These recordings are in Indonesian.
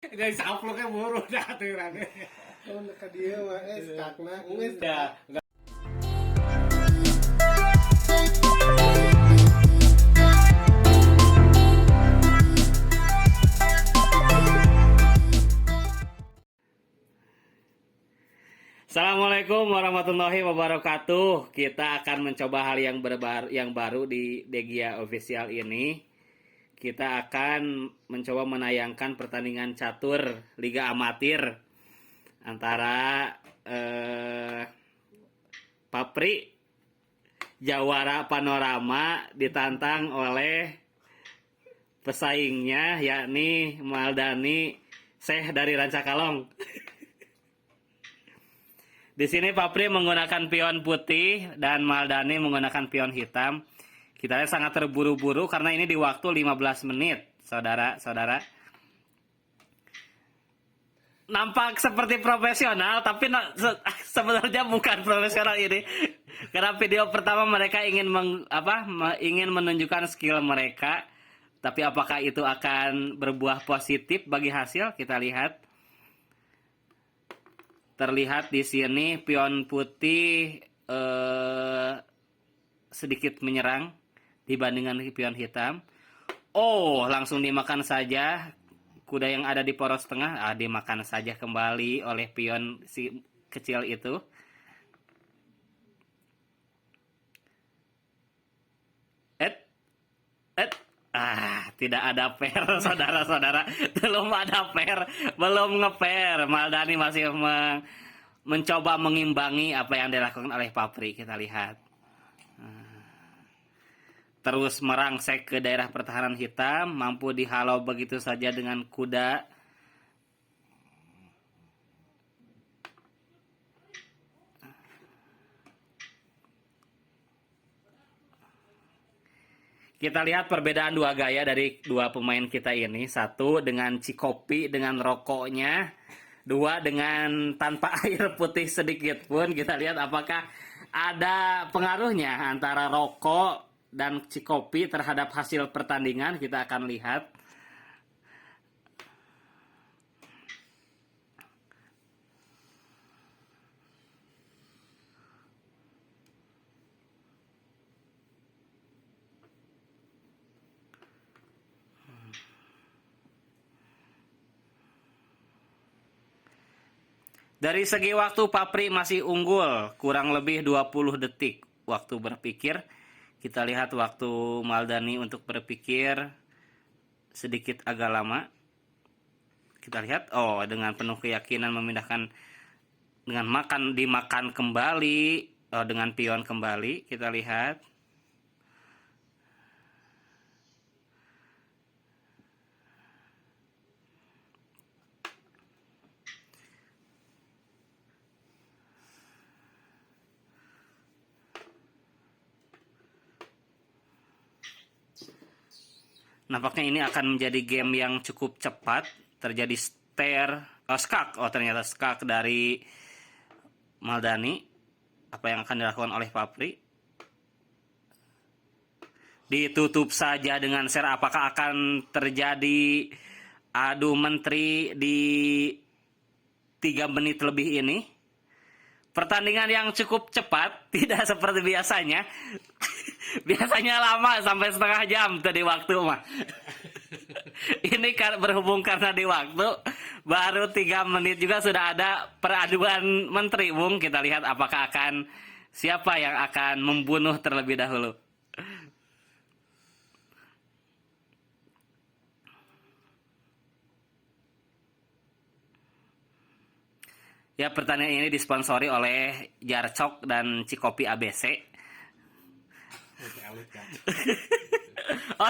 Dari saploknya buru dah tuh rane. Oh, neka dia mah skakna geus. Ya, Assalamualaikum warahmatullahi wabarakatuh. Kita akan mencoba hal yang baru di Degia Official ini. Kita akan mencoba menayangkan pertandingan catur Liga Amatir antara Papri Jawara Panorama ditantang oleh pesaingnya yakni Maldani Syekh dari Rancakalong. Di sini Papri menggunakan pion putih dan Maldani menggunakan pion hitam. Kita lihat sangat terburu-buru karena ini di waktu 15 menit, saudara-saudara. Nampak seperti profesional, tapi sebenarnya bukan profesional ini. Karena video pertama mereka ingin menunjukkan skill mereka, tapi apakah itu akan berbuah positif bagi hasil? Kita lihat. Terlihat di sini pion putih sedikit menyerang dibandingkan pion hitam. Oh, langsung dimakan saja kuda yang ada di poros tengah. Dimakan saja kembali oleh pion si kecil itu. Tidak ada pair, saudara-saudara. Belum ada pair, belum nge-pair. Maldani masih mencoba mengimbangi apa yang dilakukan oleh Papri. Kita lihat. Terus merangsek ke daerah pertahanan hitam, mampu dihalau begitu saja dengan kuda. Kita lihat perbedaan dua gaya dari dua pemain kita ini. Satu dengan cikopi dengan rokoknya. Dua dengan tanpa air putih sedikit pun. Kita lihat apakah ada pengaruhnya antara rokok dan cikopi terhadap hasil pertandingan. Kita akan lihat. Dari segi waktu Papri masih unggul, kurang lebih 20 detik waktu berpikir. Kita lihat waktu Maldani untuk berpikir sedikit agak lama. Kita lihat, dengan penuh keyakinan memindahkan dengan dimakan kembali, dengan pion kembali. Kita lihat. Nampaknya ini akan menjadi game yang cukup cepat. Terjadi skak. Ternyata skak dari Maldani. Apa yang akan dilakukan oleh Papri? Ditutup saja dengan ser. Apakah akan terjadi adu menteri di 3 menit lebih ini? Pertandingan yang cukup cepat, tidak seperti biasanya. Biasanya lama sampai setengah jam tadi waktu mah. Ini berhubung karena di waktu baru 3 menit juga sudah ada peraduan menteri, Bung. Kita lihat apakah siapa yang akan membunuh terlebih dahulu. Ya, pertandingan ini disponsori oleh Jarcok dan Cikopi ABC.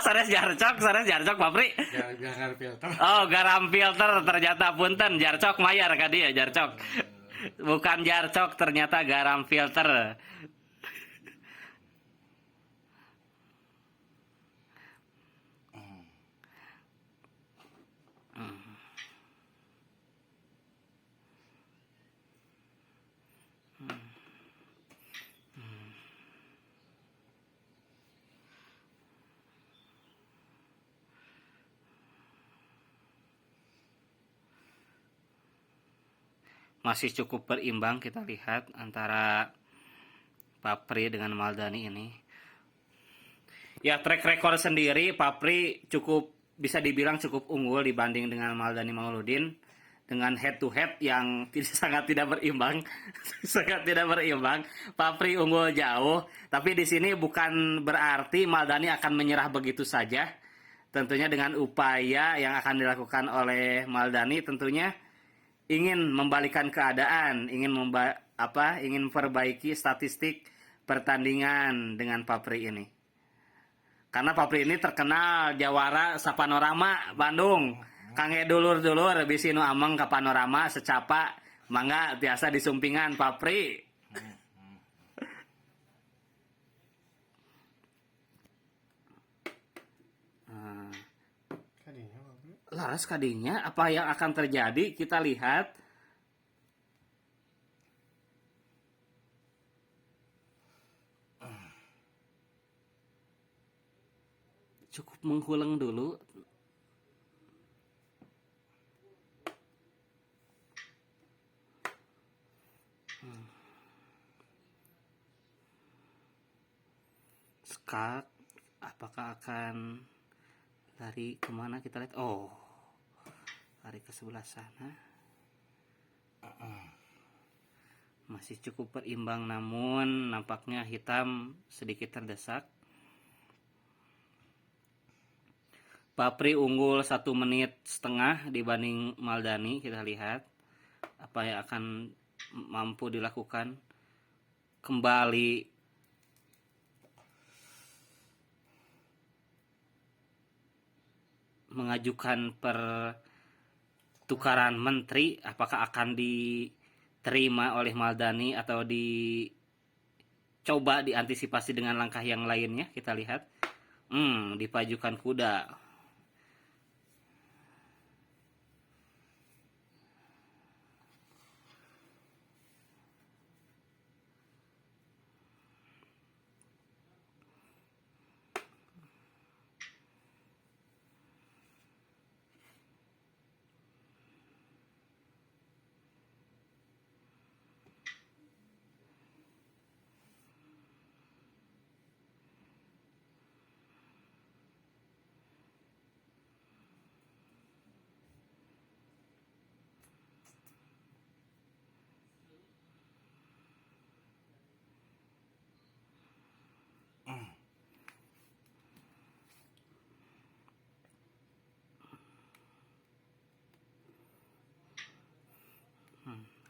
Sanes Jarcok Papri. garam filter. Garam filter ternyata punten Jarcok mayar ka dia Jarcok. Bukan Jarcok ternyata garam filter. masih cukup berimbang kita lihat antara Papri dengan Maldani ini. Ya, track record sendiri Papri cukup bisa dibilang cukup unggul dibanding dengan Maldani Mauludin dengan head to head yang sangat tidak berimbang. Sangat tidak berimbang. Papri unggul jauh, tapi di sini bukan berarti Maldani akan menyerah begitu saja. Tentunya dengan upaya yang akan dilakukan oleh Maldani tentunya ingin membalikan keadaan, ingin ingin memperbaiki statistik pertandingan dengan Papri ini. Karena Papri ini terkenal jawara Sapanorama Bandung. Kangge dulur-dulur bisi nu ameng ka Panorama secapa mangga biasa disumpingan Papri. Laras kadinya apa yang akan terjadi kita lihat. Cukup menghulang dulu. Skak apakah akan lari kemana kita lihat. Oh, lari ke sebelah sana. Masih cukup berimbang namun nampaknya hitam sedikit terdesak. Papri unggul 1,5 menit dibanding Maldani. Kita lihat apa yang akan mampu dilakukan. Kembali mengajukan pertukaran menteri, apakah akan diterima oleh Maldani atau dicoba diantisipasi dengan langkah yang lainnya. Kita lihat dipajukan kuda.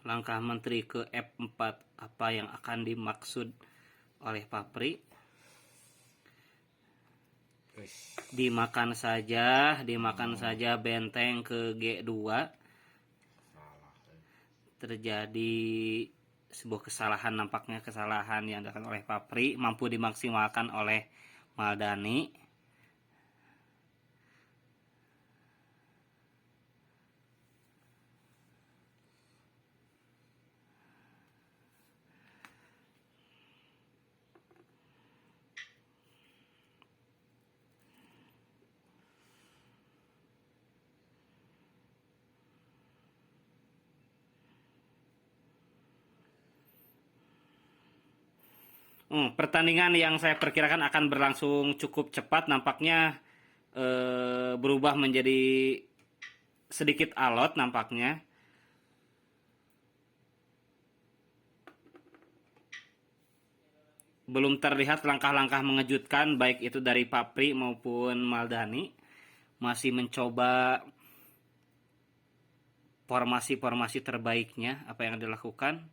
Langkah menteri ke F4, apa yang akan dimaksud oleh Papri? Dimakan saja benteng ke G2. Terjadi sebuah kesalahan, nampaknya kesalahan yang dilakukan oleh Papri mampu dimaksimalkan oleh Maldani. Pertandingan yang saya perkirakan akan berlangsung cukup cepat nampaknya berubah menjadi sedikit alot nampaknya. Belum terlihat langkah-langkah mengejutkan baik itu dari Papri maupun Maldani. Masih mencoba formasi-formasi terbaiknya apa yang dilakukan.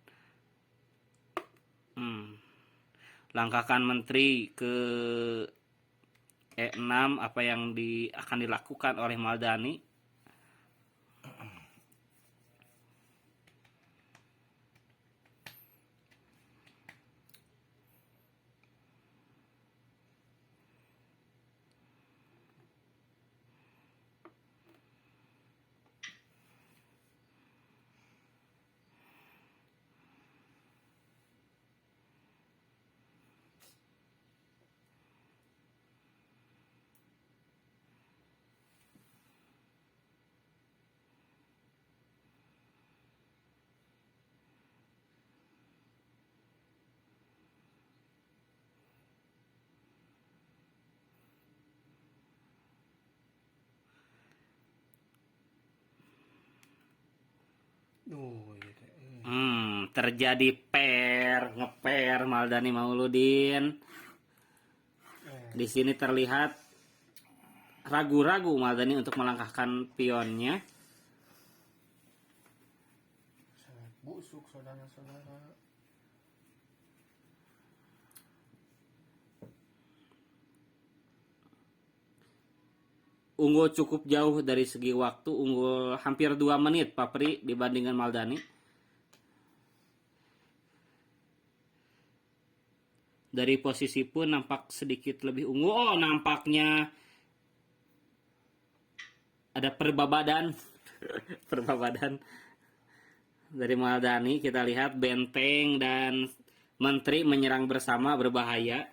Langkahkan menteri ke E6, apa yang akan dilakukan oleh Maldani. Oh, iya. Terjadi ngeper Maldani Mauludin. Di sini terlihat ragu-ragu Maldani untuk melangkahkan pionnya. Sangat busuk saudara-saudara. Unggul cukup jauh dari segi waktu, unggul hampir 2 menit Papri dibandingkan Maldani. Dari posisi pun nampak sedikit lebih unggul. Oh, nampaknya ada perbabadan. Perbabadan dari Maldani. Kita lihat Benteng dan Menteri menyerang bersama, berbahaya.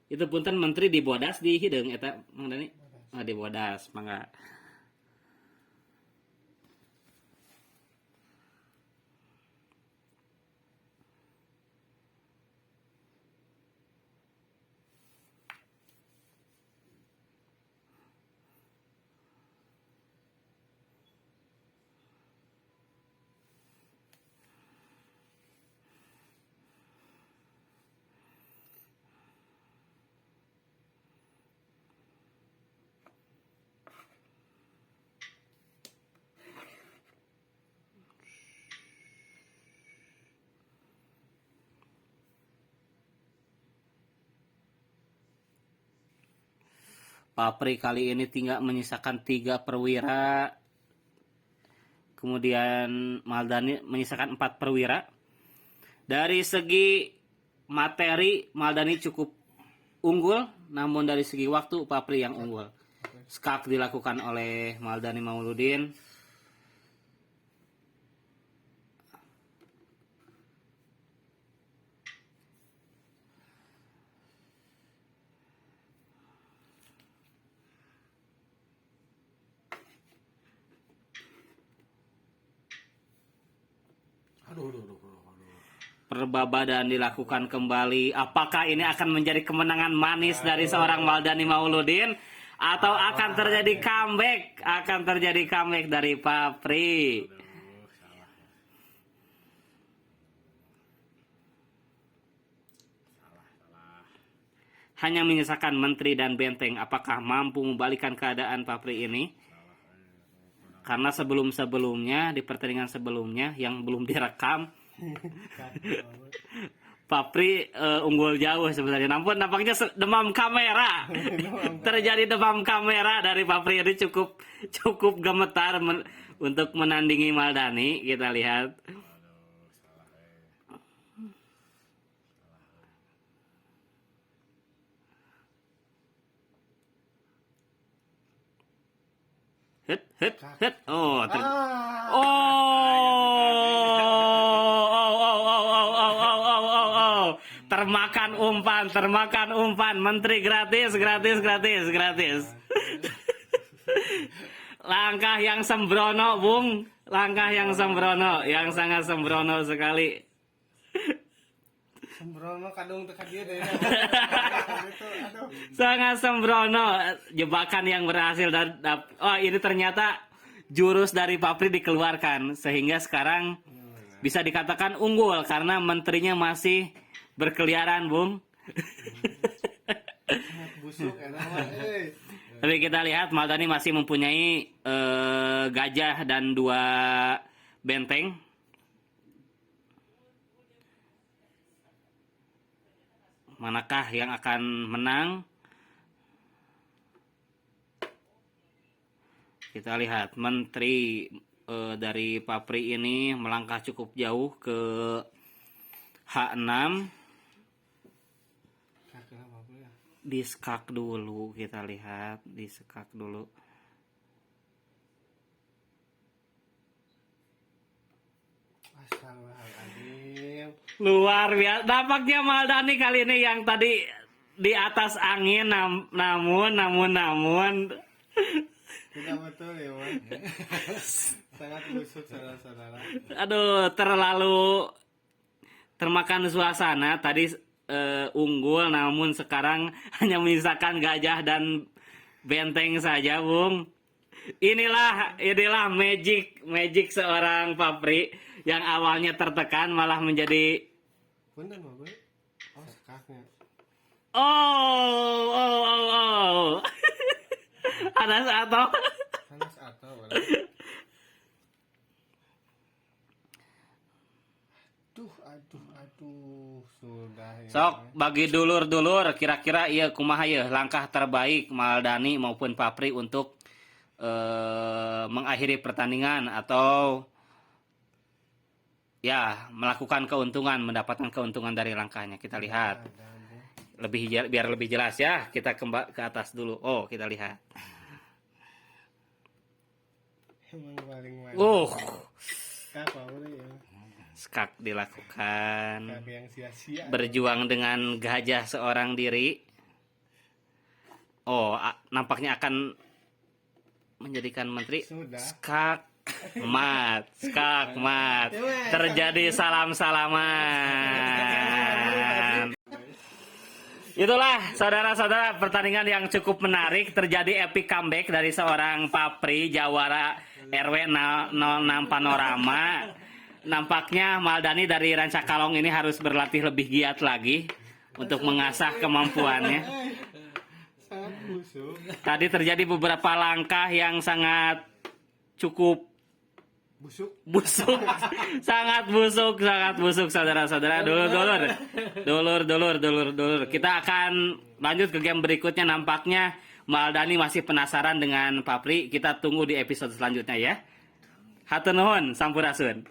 Itu punten Menteri dibodas di hideung eta Mang Dani. Dibodas mangga. Papri kali ini tinggal menyisakan 3 perwira. Kemudian Maldani menyisakan 4 perwira. Dari segi materi Maldani cukup unggul, namun dari segi waktu Papri yang unggul. Skak dilakukan oleh Maldani Mauludin. Aduh. Perbabadan dilakukan kembali. Apakah ini akan menjadi kemenangan manis dari seorang Maldani Mauludin atau akan terjadi comeback? Akan terjadi comeback dari Papri. Hanya menyisakan Menteri dan Benteng. Apakah mampu membalikkan keadaan Papri ini? Karena sebelum-sebelumnya, di pertandingan sebelumnya yang belum direkam, Papri unggul jauh sebenarnya. Namun nampaknya demam kamera. Terjadi demam kamera dari Papri ini cukup gemetar untuk menandingi Maldani. Kita lihat. Hit. Oh, termakan umpan. Menteri gratis. Langkah yang sembrono, Bung. Langkah yang sembrono, yang sangat sembrono sekali. Sembrono kadung teka dia deh. Aduh. Sangat sembrono, jebakan yang berhasil dan ini ternyata jurus dari Papri dikeluarkan sehingga sekarang bisa dikatakan unggul karena menterinya masih berkeliaran, Bung. Sangat busuk Tapi kita lihat Maldani masih mempunyai gajah dan 2 benteng. Manakah yang akan menang? Kita lihat Menteri dari Papri ini melangkah cukup jauh ke H6. Diskak dulu, kita lihat diskak dulu. Astagfirullahaladzim. Luar biasa. Nampaknya Maldani kali ini yang tadi di atas angin, namun Tidak betul ya, Wan. Sangat busuk saudara-saudara. aduh, terlalu termakan suasana. Tadi unggul, namun sekarang hanya menyisakan gajah dan benteng saja, Bung. Inilah magic seorang Papri yang awalnya tertekan malah menjadi Punten mah gue. Oh sekaknya. oh. Ada atau Panas atau mana? Aduh, sudah ya. sok bagi dulur-dulur kira-kira iya kumaha ya langkah terbaik Maldani maupun Papri untuk mengakhiri pertandingan atau ya mendapatkan keuntungan dari langkahnya. Kita lihat biar lebih jelas ya. Kita ke atas dulu. Oh, kita lihat. Emang paling mana? Apa udah ya? Skak dilakukan. Tapi yang sia-sia. Berjuang dengan gajah seorang diri. Oh, nampaknya akan menjadikan menteri. Sudah. Skak mat. Terjadi salam-salaman. Itulah saudara-saudara pertandingan yang cukup menarik. Terjadi epic comeback dari seorang Papri Jawara RW 06 Panorama. Nampaknya Maldani dari Rancakalong ini harus berlatih lebih giat lagi untuk mengasah kemampuannya. Sangat busuk. Tadi terjadi beberapa langkah yang sangat cukup busuk, sangat busuk saudara-saudara. Dulur. Kita akan lanjut ke game berikutnya. Nampaknya Maldani masih penasaran dengan Papri. Kita tunggu di episode selanjutnya ya. Hatur nuhun, sampurasun.